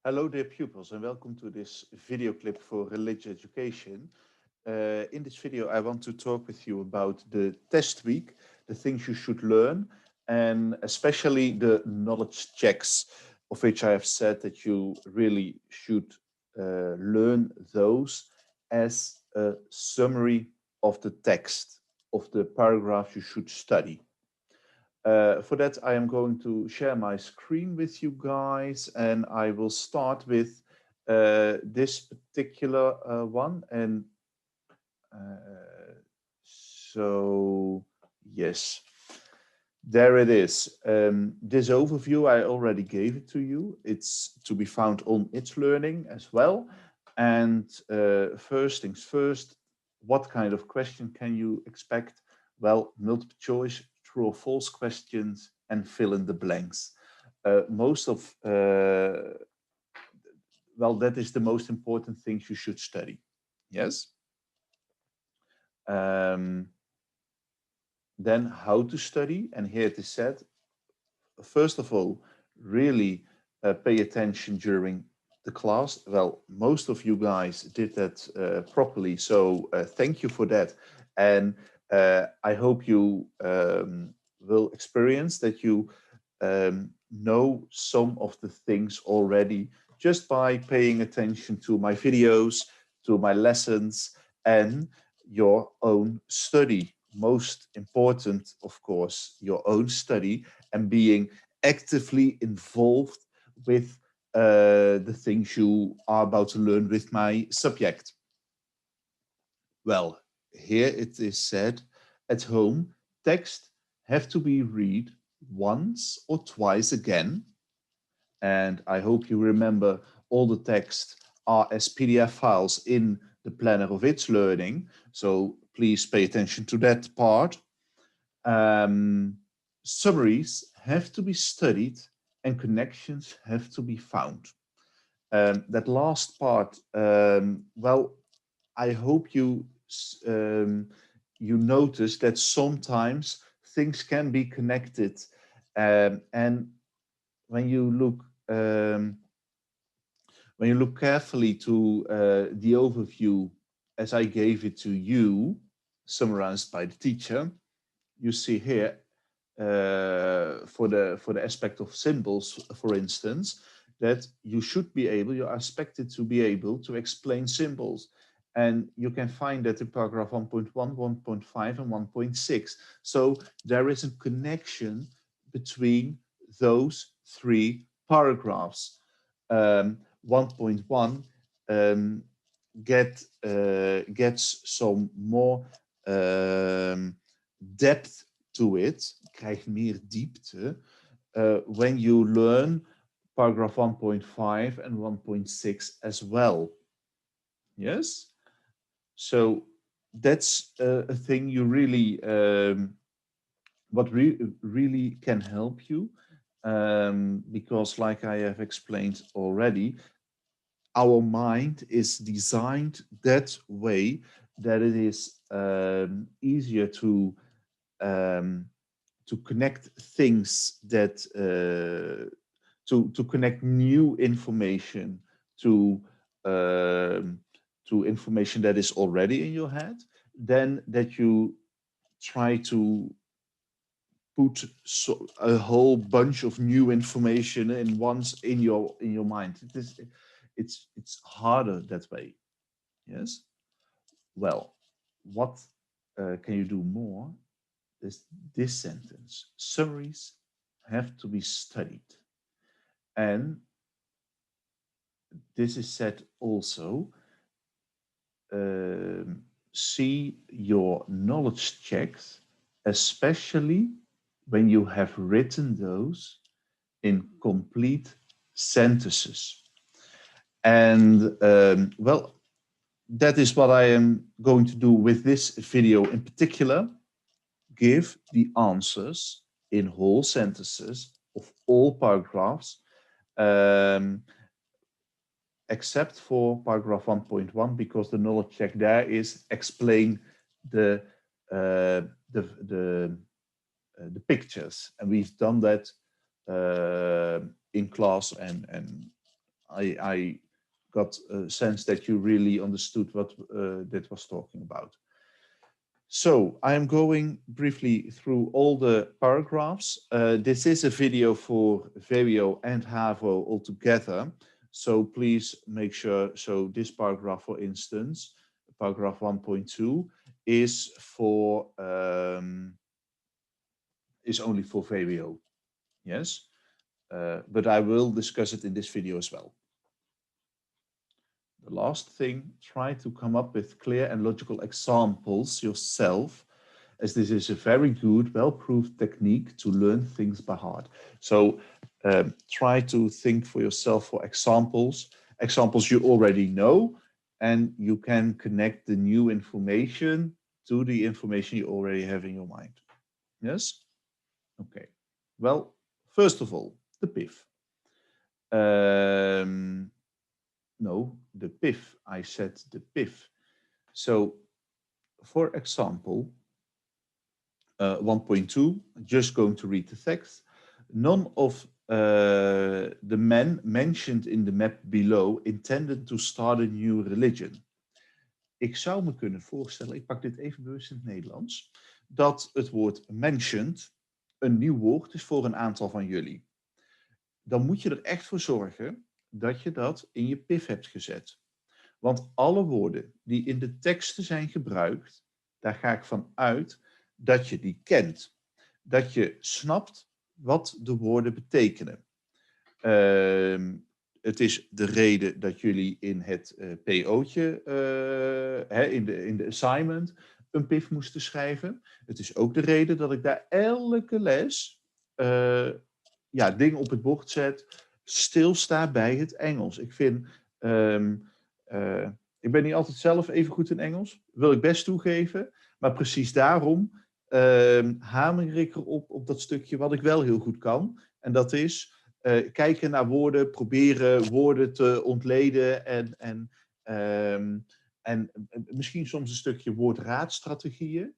Hello dear pupils and welcome to this video clip for religious education. In this video I want to talk with you about the test week, the things you should learn, and especially the knowledge checks, of which I have said that you really should learn those as a summary of the text of the paragraph you should study. For that, I am going to share my screen with you guys, and I will start with this particular one. And so, yes, there it is. This overview, I already gave it to you. It's to be found on It's Learning as well. And first things first, what kind of question can you expect? Well, multiple choice, true or false questions, and fill in the blanks. Most of, well, that is the most important things you should study. Yes. Then how to study, and here it is said, first of all, really pay attention during the class. Well, most of you guys did that properly, so thank you for that. And I hope you will experience that you know some of the things already just by paying attention to my videos, to my lessons, and your own study. Most important, of course, your own study and being actively involved with the things you are about to learn with my subject. Well, here it is said, at home, text have to be read once or twice again. And I hope you remember all the text are as PDF files in the planner of It's Learning. So please pay attention to that part. Summaries have to be studied and connections have to be found. That last part, well, I hope you notice that sometimes things can be connected, and when you look um, when you look carefully to the overview as I gave it to you, summarized by the teacher, you see here for the aspect of symbols, for instance, that you should be able, you are expected to be able to explain symbols. And you can find that in paragraph 1.1, 1.5, and 1.6. So there is a connection between those three paragraphs. 1.1 gets some more depth to it, krijgt meer diepte, when you learn paragraph 1.5 and 1.6 as well. Yes? So that's a thing you really, what really can help you, because like I have explained already, our mind is designed that way that it is easier um, to connect things that to connect new information to um, to information that is already in your head, then that you try to put a whole bunch of new information in once in your mind. It's harder that way. Yes. Well, what can you do more? Is this sentence: summaries have to be studied, and this is said also. See your knowledge checks, especially when you have written those in complete sentences. And well, that is what I am going to do with this video in particular. Give the answers in whole sentences of all paragraphs, um, except for paragraph 1.1, because the knowledge check there is explain the uh, the the, the pictures, and we've done that in class, and I got a sense that you really understood what that was talking about. So I am going briefly through all the paragraphs. This is a video for Verio and HAVO all together. So please make sure, so this paragraph, for instance, paragraph 1.2 is for, is only for Verio, yes? But I will discuss it in this video as well. The last thing, try to come up with clear and logical examples yourself, as this is a very good, well-proved technique to learn things by heart. So try to think for yourself for examples you already know, and you can connect the new information to the information you already have in your mind. Yes? Okay. Well, first of all, the PIF. No, the PIF. I said the PIF. So, for example, 1.2, just going to read the text. None of the men mentioned in the map below intended to start a new religion. Ik zou me kunnen voorstellen, ik pak dit even bewust in het Nederlands, dat het woord mentioned een nieuw woord is voor een aantal van jullie. Dan moet je er echt voor zorgen dat je dat in je PIF hebt gezet. Want alle woorden die in de teksten zijn gebruikt, daar ga ik van uit dat je die kent. Dat je snapt wat de woorden betekenen. Het is de reden dat jullie in het PO'tje, in de assignment, een PIF moesten schrijven. Het is ook de reden dat ik daar elke les dingen op het bord zet, stilsta bij het Engels. Ik vind, ik ben niet altijd zelf even goed in Engels, wil ik best toegeven, maar precies daarom hamer ik erop op dat stukje wat ik wel heel goed kan. En dat is kijken naar woorden, proberen woorden te ontleden en misschien soms een stukje woordraadstrategieën.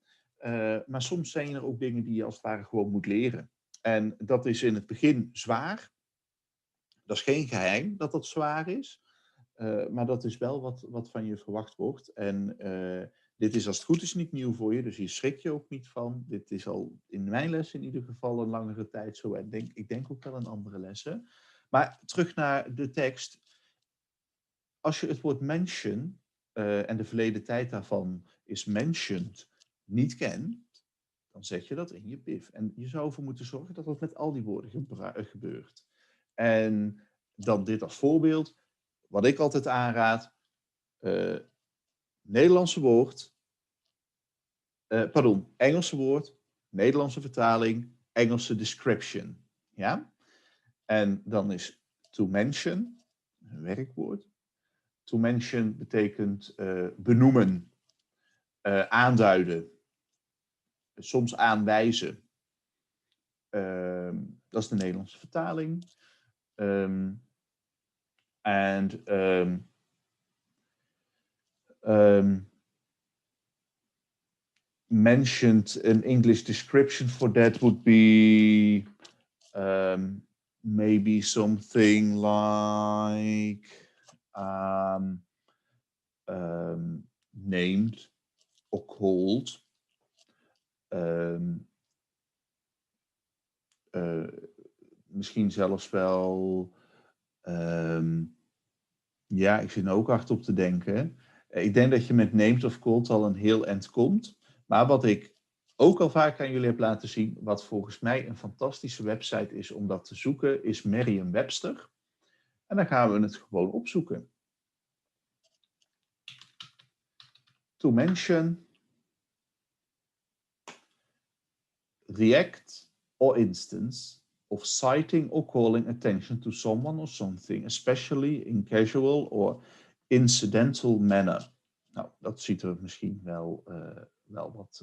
Maar soms zijn er ook dingen die je als het ware gewoon moet leren. En dat is in het begin zwaar. Dat is geen geheim dat dat zwaar is. Maar dat is wel wat van je verwacht wordt. En dit is als het goed is niet nieuw voor je. Dus hier schrik je ook niet van. Dit is al in mijn les in ieder geval een langere tijd zo. En ik denk ook wel in andere lessen. Maar terug naar de tekst. Als je het woord mention en de verleden tijd daarvan is mentioned niet kent, dan zet je dat in je PIF. En je zou ervoor moeten zorgen dat dat met al die woorden gebeurt. En dan dit als voorbeeld. Wat ik altijd aanraad. Nederlandse woord. Engelse woord. Nederlandse vertaling. Engelse description. Ja? En dan is to mention. Een werkwoord. To mention betekent benoemen. Aanduiden. Soms aanwijzen. Dat is de Nederlandse vertaling. Mentioned an English description for that would be maybe something like named or called. Misschien zelfs wel. Ja, ik zit er ook hard op te denken. Ik denk dat je met named of called al een heel eind komt. Maar wat ik ook al vaak aan jullie heb laten zien, wat volgens mij een fantastische website is om dat te zoeken, is Merriam-Webster. En dan gaan we het gewoon opzoeken. To mention, the act or instance of citing or calling attention to someone or something, especially in casual or incidental manner. Nou, dat ziet er misschien wel wat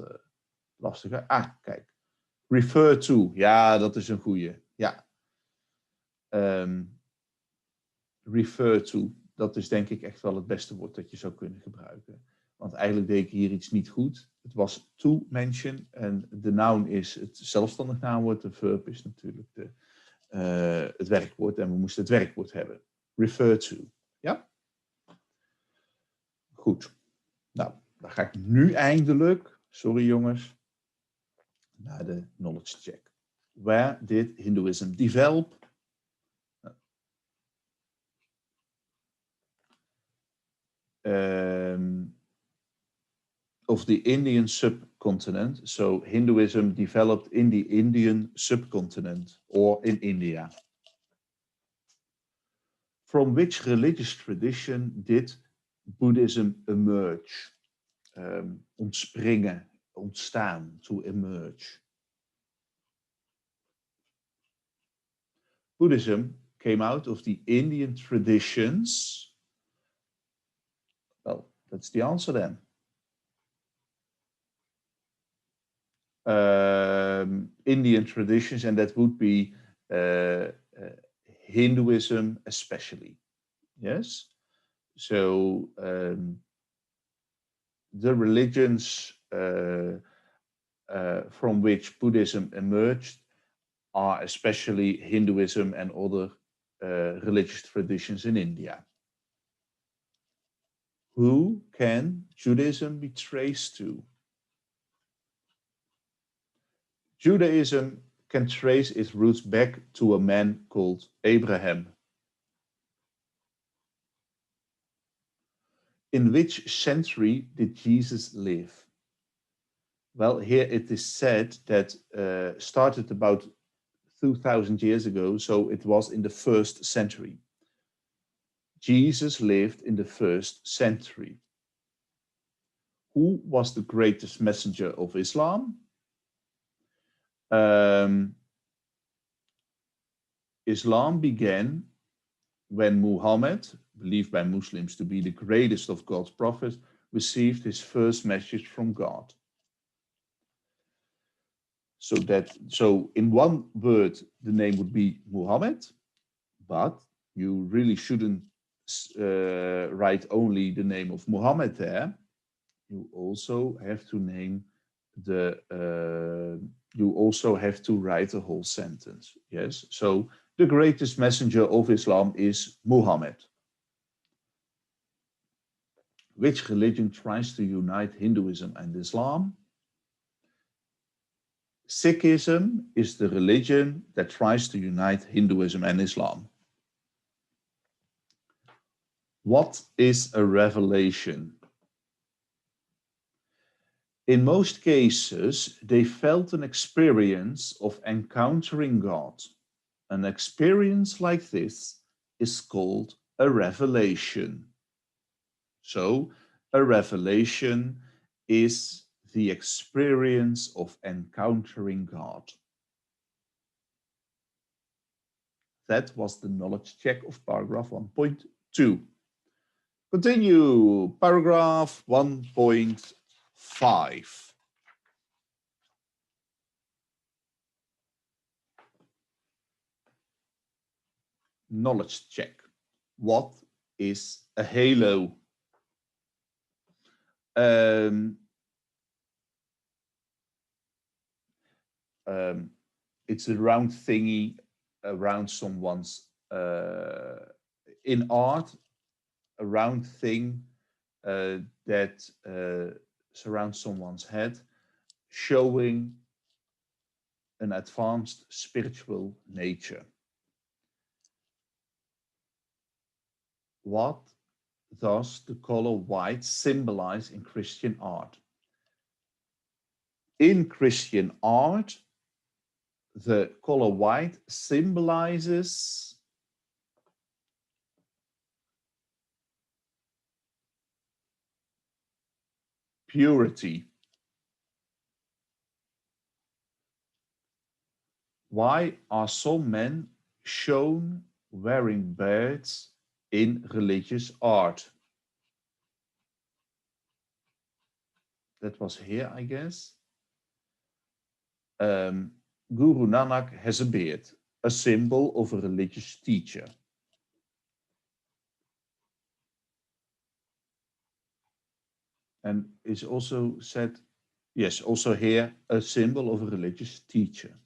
lastiger. Kijk. Refer to. Ja, dat is een goeie. Ja. Refer to. Dat is denk ik echt wel het beste woord dat je zou kunnen gebruiken. Want eigenlijk deed ik hier iets niet goed. Het was to mention en de noun is het zelfstandig naamwoord. De verb is natuurlijk het werkwoord en we moesten het werkwoord hebben. refer to. Ja? Goed. Nou, dan ga ik nu eindelijk, sorry jongens, naar de knowledge check. Where did Hinduism develop? Of the Indian subcontinent. So Hinduism developed in the Indian subcontinent or in India. From which religious tradition did Buddhism emerge? Ontspringen, ontstaan, to emerge. Buddhism came out of the Indian traditions. Well, that's the answer then. Indian traditions, and that would be Hinduism especially. Yes? So the religions from which Buddhism emerged are especially Hinduism and other religious traditions in India. Who can Judaism be traced to? Judaism can trace its roots back to a man called Abraham. In which century did Jesus live? Well, here it is said that started about 2000 years ago, so it was in the 1st century. Jesus lived in the 1st century. Who was the greatest messenger of Islam? Islam began when Muhammad, believed by Muslims to be the greatest of God's prophets, received his first message from God. So in one word, the name would be Muhammad, but you really shouldn't write only the name of Muhammad there. You also have to name you also have to write a whole sentence. Yes, so the greatest messenger of Islam is Muhammad. Which religion tries to unite Hinduism and Islam? Sikhism is the religion that tries to unite Hinduism and Islam. What is a revelation? In most cases, they felt an experience of encountering God. An experience like this is called a revelation. So, a revelation is the experience of encountering God. That was the knowledge check of paragraph 1.2. Continue, paragraph 1.5. Knowledge check. What is a halo? It's a round thingy around someone's, in art, a round thing that surrounds someone's head, showing an advanced spiritual nature. What does the color white symbolize in Christian art? In Christian art, the color white symbolizes purity. Why are some men shown wearing beards in religious art? That was here, I guess. Guru Nanak has a beard, a symbol of a religious teacher. And it's also said, yes, also here, a symbol of a religious teacher.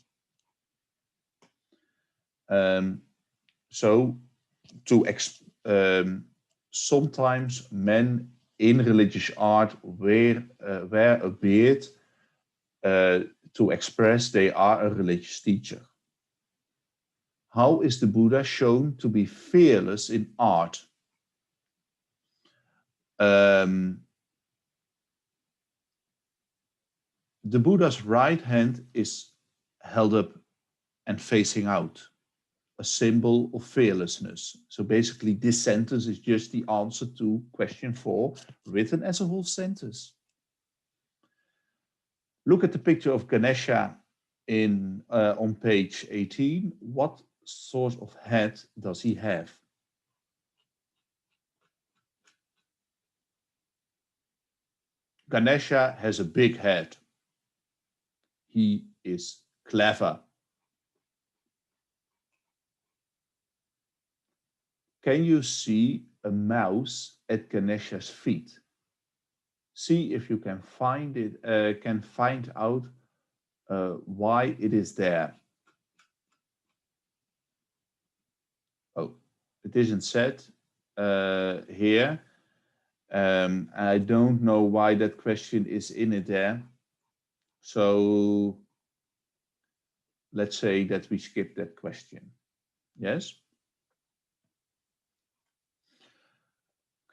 So sometimes men in religious art wear a beard to express they are a religious teacher. How is the Buddha shown to be fearless in art? The Buddha's right hand is held up and facing out, a symbol of fearlessness. So basically this sentence is just the answer to question 4, written as a whole sentence. Look at the picture of Ganesha on page 18. What sort of head does he have? Ganesha has a big head. He is clever. Can you see a mouse at Ganesha's feet? See if you can find it, find out why it is there. Oh, it isn't said here. I don't know why that question is in it there. So let's say that we skip that question. Yes?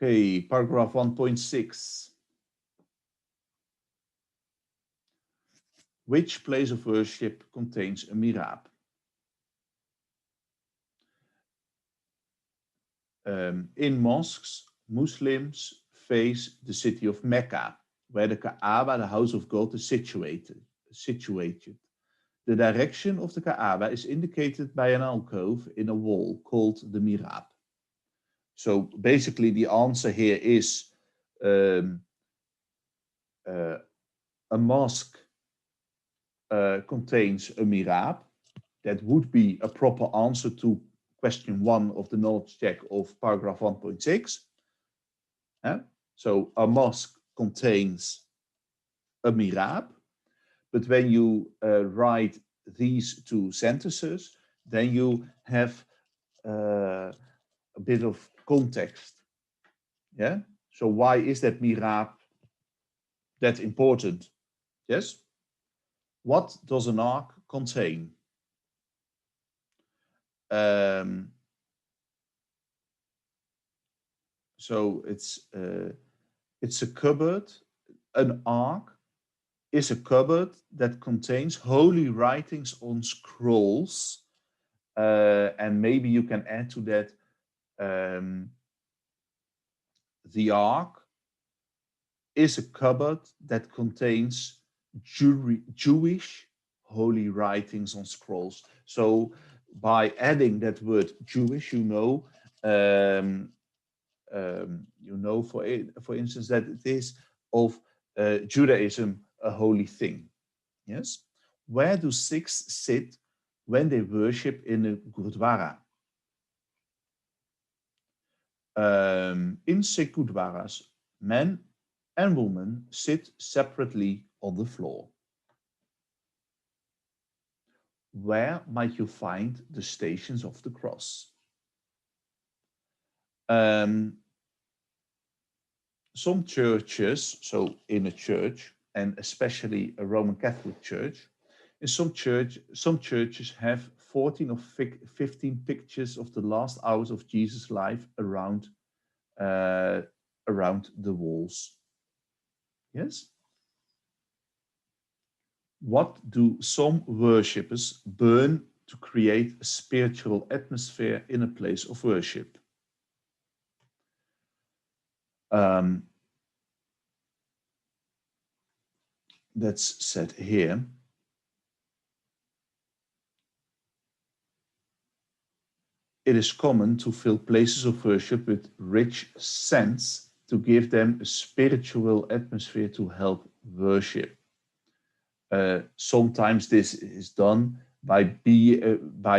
Okay, paragraph 1.6. Which place of worship contains a mihrab? In mosques, Muslims face the city of Mecca, where the Kaaba, the house of God, is situated. The direction of the Kaaba is indicated by an alcove in a wall called the mihrab. So basically the answer here is a mosque contains a mihrab. That would be a proper answer to question 1 of the knowledge check of paragraph 1.6. So a mosque contains a mihrab, but when you write these 2 sentences, then you have a bit of context. Yeah. So why is that mihrab that important? Yes. What does an ark contain? So it's a cupboard. An ark is a cupboard that contains holy writings on scrolls, and maybe you can add to that the ark is a cupboard that contains Jewish holy writings on scrolls. So by adding that word Jewish, you know, for instance, that it is of Judaism a holy thing. Yes. Where do Sikhs sit when they worship in a gurdwara? In Sikh gurdwaras, men and women sit separately on the floor. Where might you find the Stations of the Cross? Some churches, so in a church, and especially a Roman Catholic church, in some churches have 14 or 15 pictures of the last hours of Jesus' life around the walls. Yes. What do some worshippers burn to create a spiritual atmosphere in a place of worship? That's said here. It is common to fill places of worship with rich scents to give them a spiritual atmosphere to help worship. Sometimes this is done by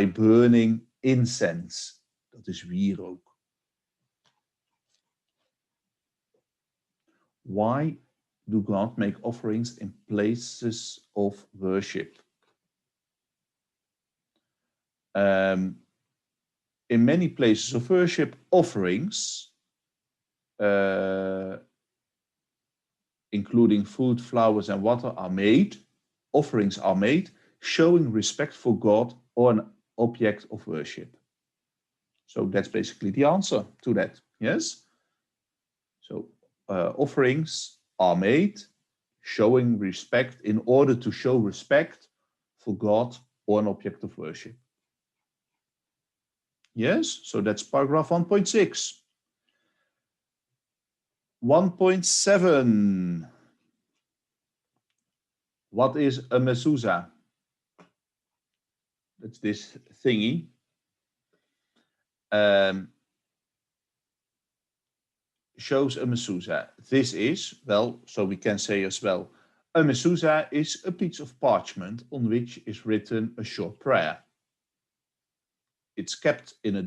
burning incense. Dat is wierook. Why do God make offerings in places of worship? in many places of worship, offerings, including food, flowers, and water, are made. Offerings are made, showing respect for God or an object of worship. So that's basically the answer to that. Yes? So offerings are made, showing respect in order to show respect for God or an object of worship. Yes, so that's paragraph 1.6. 1.7. What is a mezuzah? That's this thingy. Shows a mezuzah. This is, well, so we can say as well, a mezuzah is a piece of parchment on which is written a short prayer. It's kept in a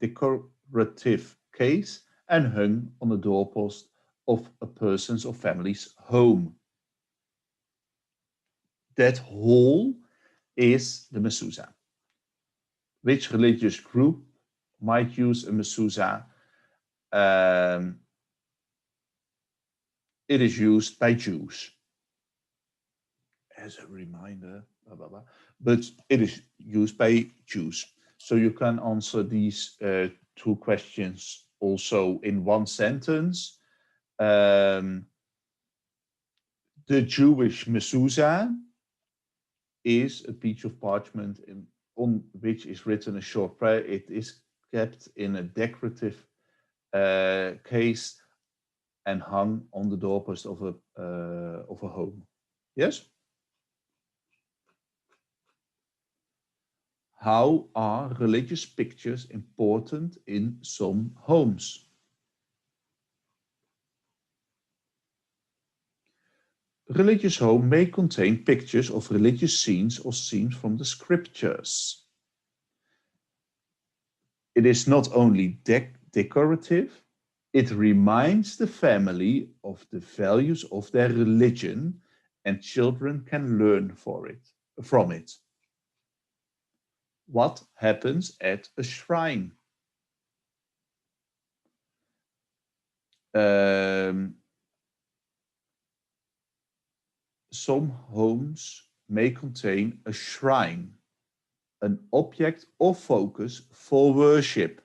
decorative case and hung on the doorpost of a person's or family's home. That whole is the mezuzah. Which religious group might use a mezuzah? It is used by Jews. As a reminder, blah, blah, blah. But it is used by Jews. So you can answer these two questions also in one sentence. The Jewish mezuzah is a piece of parchment on which is written a short prayer. It is kept in a decorative case and hung on the doorpost of a home. Yes? How are religious pictures important in some homes? Religious home may contain pictures of religious scenes or scenes from the scriptures. It is not only decorative, it reminds the family of the values of their religion, and children can learn from it. What happens at a shrine? Some homes may contain a shrine, an object or focus for worship.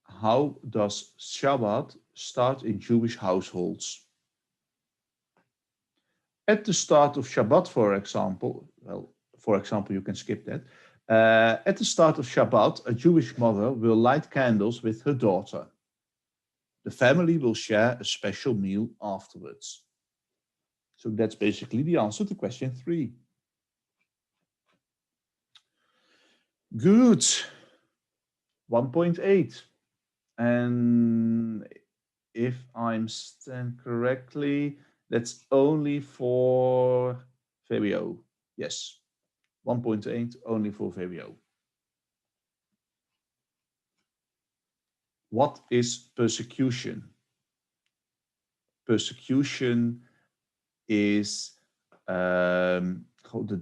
How does Shabbat start in Jewish households? At the start of Shabbat, for example, you can skip that. At the start of Shabbat, a Jewish mother will light candles with her daughter. The family will share a special meal afterwards. So that's basically the answer to question 3. Good. 1.8. And if I'm stand correctly, that's only for VWO. Yes. 1.8 only for VWO. What is persecution? Persecution is, the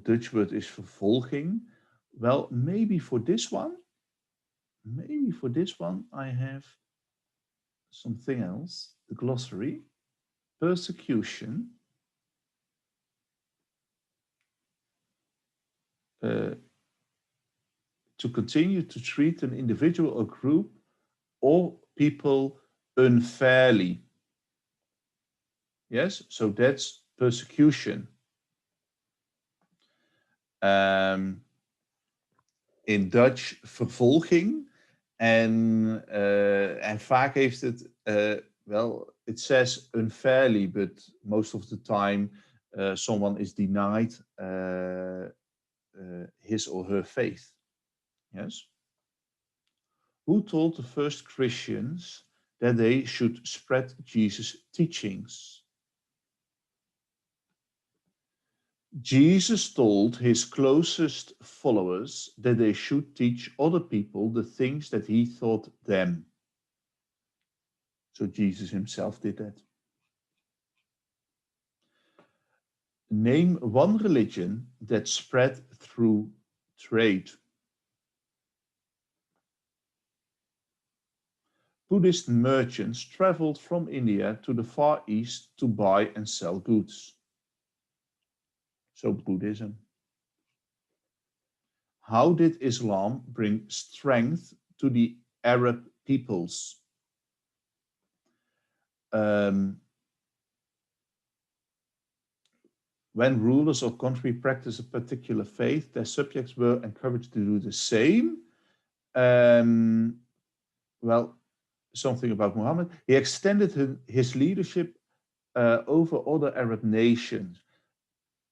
Dutch word is vervolging. Well, maybe for this one I have something else, the glossary. Persecution to continue to treat an individual or group or people unfairly. Yes, so that's persecution. In Dutch vervolging. En vaak heeft het, well, it says unfairly, but most of the time someone is denied his or her faith. Yes? Who told the first Christians that they should spread Jesus' teachings? Jesus told his closest followers that they should teach other people the things that he taught them. So Jesus himself did that. Name one religion that spread through Trade. Buddhist merchants traveled from India to the Far East to buy and sell goods. So Buddhism. How did Islam bring strength to the Arab peoples? When rulers of country practice a particular faith, their subjects were encouraged to do the same. Well, something about Muhammad. He extended his leadership over other Arab nations.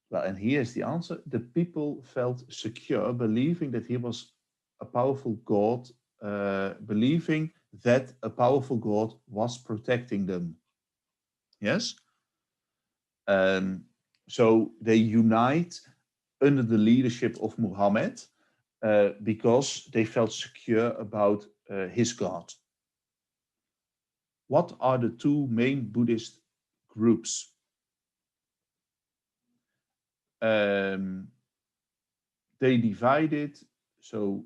Well, and here's the answer. The people felt secure, believing that he was a powerful God, believing that a powerful God was protecting them. Yes? So they unite under the leadership of Muhammad because they felt secure about his God. What are the two main Buddhist groups? They divided, so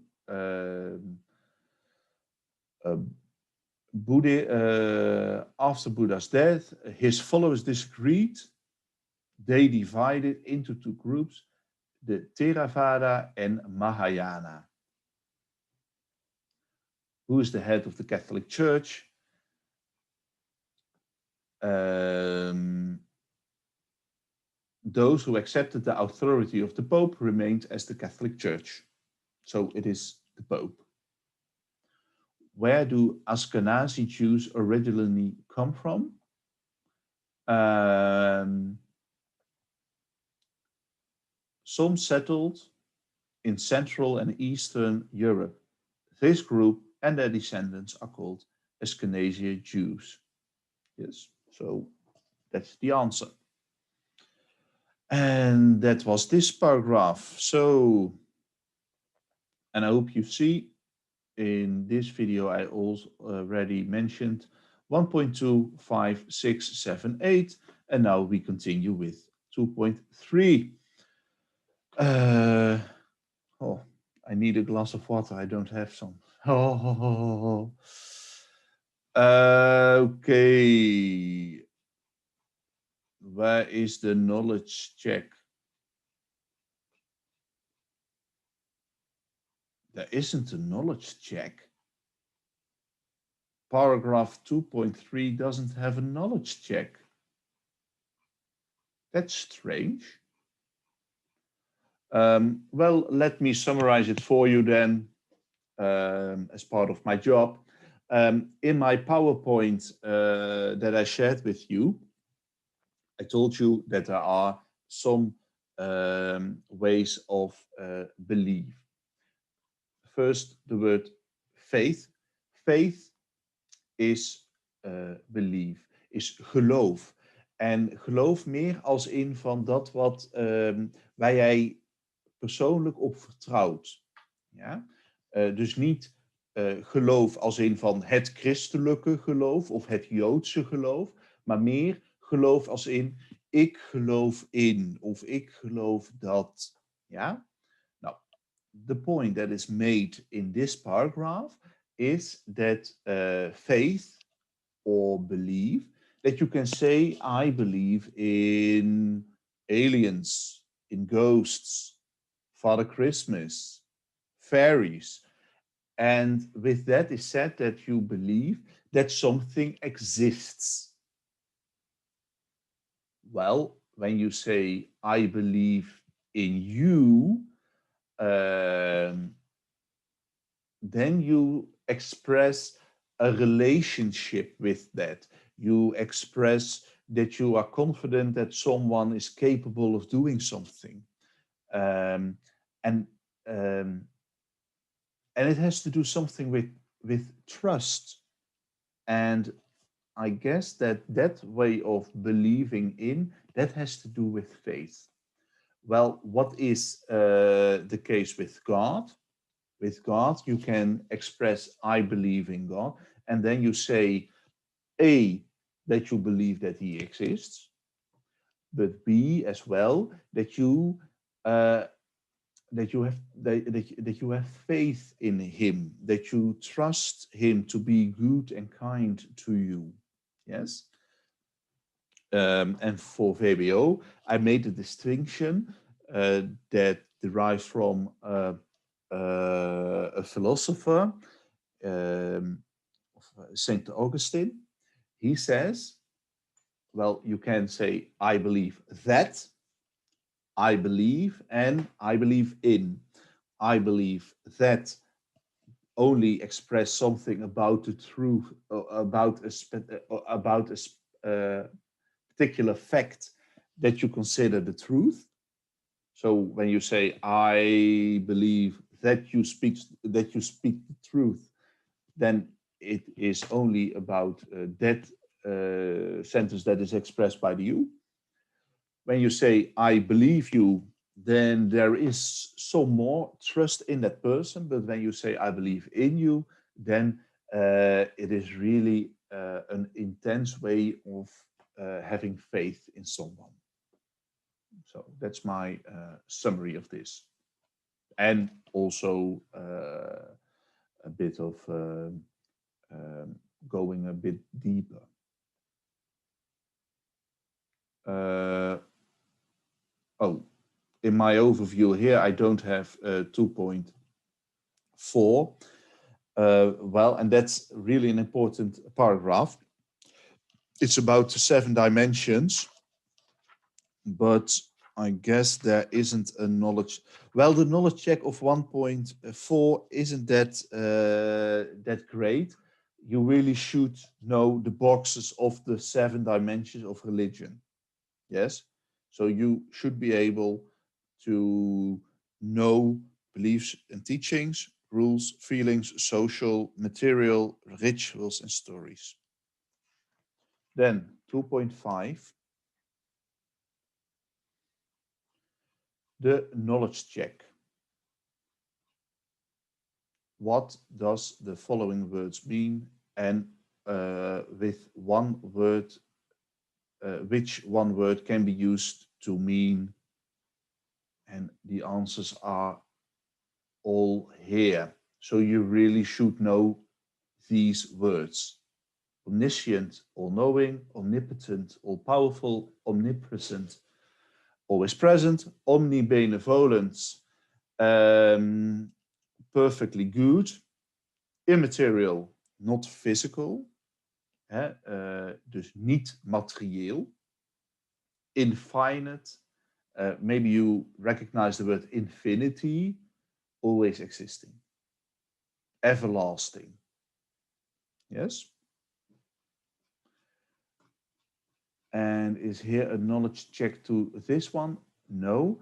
after Buddha's death, his followers disagreed. They divided into two groups, the Theravada and Mahayana. Who is the head of the Catholic Church? Those who accepted the authority of the Pope remained as the Catholic Church. So it is the Pope. Where do Ashkenazi Jews originally come from? Some settled in Central and Eastern Europe. This group and their descendants are called Ashkenazi Jews. Yes, so that's the answer. And that was this paragraph. So, and I hope you see in this video, I also already mentioned 1.2, 5, 6, 7, 8, and now we continue with 2.3. Oh, I need a glass of water. I don't have some. Oh. Okay. Where is the knowledge check? There isn't a knowledge check. Paragraph 2.3 doesn't have a knowledge check. That's strange. Well, let me summarize it for you then as part of my job. In my PowerPoint that I shared with you, I told you that there are some ways of belief. First, the word faith. Faith is belief, is geloof. En geloof meer als in van dat wat waar jij persoonlijk op vertrouwt. Ja? Dus niet geloof als in van het christelijke geloof of het Joodse geloof, maar meer geloof als in ik geloof in of ik geloof dat. Ja? Nou, the point that is made in this paragraph is that faith or belief, that you can say, I believe in aliens, in ghosts, Father Christmas, fairies. And with that is said that you believe that something exists. Well, when you say, I believe in you, then you express a relationship with that. You express that you are confident that someone is capable of doing something. And it has to do something with trust. And I guess that way of believing in, that has to do with faith. Well, what is the case with God? With God, you can express, I believe in God, and then you say, A, that you believe that he exists, but B, as well, that you that you have that you have faith in him, that you trust him to be good and kind to you. Yes. And for VBO, I made a distinction that derives from a philosopher, um, Saint Augustine. He says, well, you can say, I believe that, I believe, and I believe in. I believe that only express something about the truth, about particular fact that you consider the truth. So when you say I believe that you speak the truth, then it is only about that sentence that is expressed by the you. When you say I believe you, then there is some more trust in that person. But when you say I believe in you, then it is really an intense way of having faith in someone. So that's my summary of this. And also a bit of going a bit deeper. Oh, in my overview here, I don't have 2.4. Well, and that's really an important paragraph. It's about the 7 dimensions, but I guess there isn't a knowledge. Well, the knowledge check of 1.4 isn't that great. You really should know the boxes of the 7 dimensions of religion. Yes, so you should be able to know beliefs and teachings, rules, feelings, social, material, rituals, and stories. Then 2.5, the knowledge check. What does the following words mean? And with one word, which one word can be used to mean? And the answers are all here. So you really should know these words. Omniscient, all-knowing, omnipotent, all-powerful, omnipresent, always present, omnibenevolent, perfectly good, immaterial, not physical, dus niet materieel, infinite, maybe you recognize the word infinity, always existing, everlasting. Yes? And is here a knowledge check to this one? No.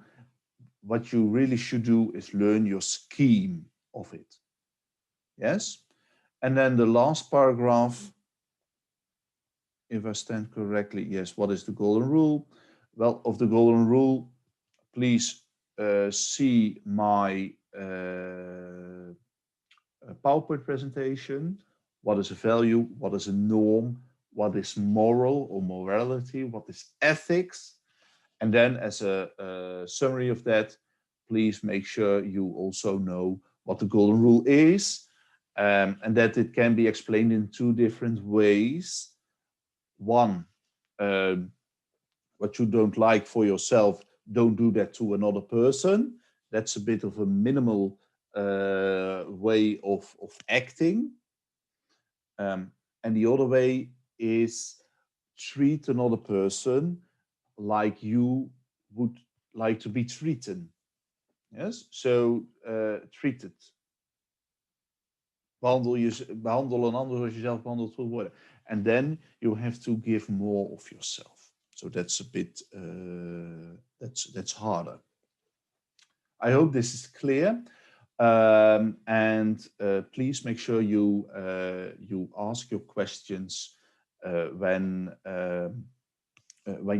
What you really should do is learn your scheme of it. Yes? And then the last paragraph, if I stand correctly, yes, what is the golden rule? Well, of the golden rule, please see my PowerPoint presentation. What is a value? What is a norm? What is moral or morality? What is ethics? And then as a summary of that, please make sure you also know what the golden rule is, and that it can be explained in 2 different ways. One, what you don't like for yourself, don't do that to another person. That's a bit of a minimal way of acting. And the other way is treat another person like you would like to be treated. Yes, so treated. Behandel een ander zoals je zelf behandeld wil worden. And then you have to give more of yourself. So that's a bit, that's harder. I hope this is clear. And please make sure you ask your questions when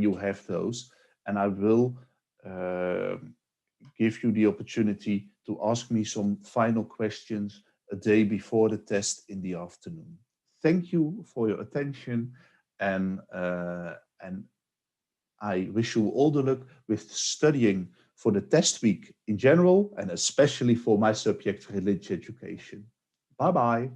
you have those. And I will give you the opportunity to ask me some final questions a day before the test in the afternoon. Thank you for your attention, and I wish you all the luck with studying for the test week in general, and especially for my subject, religious education. Bye-bye.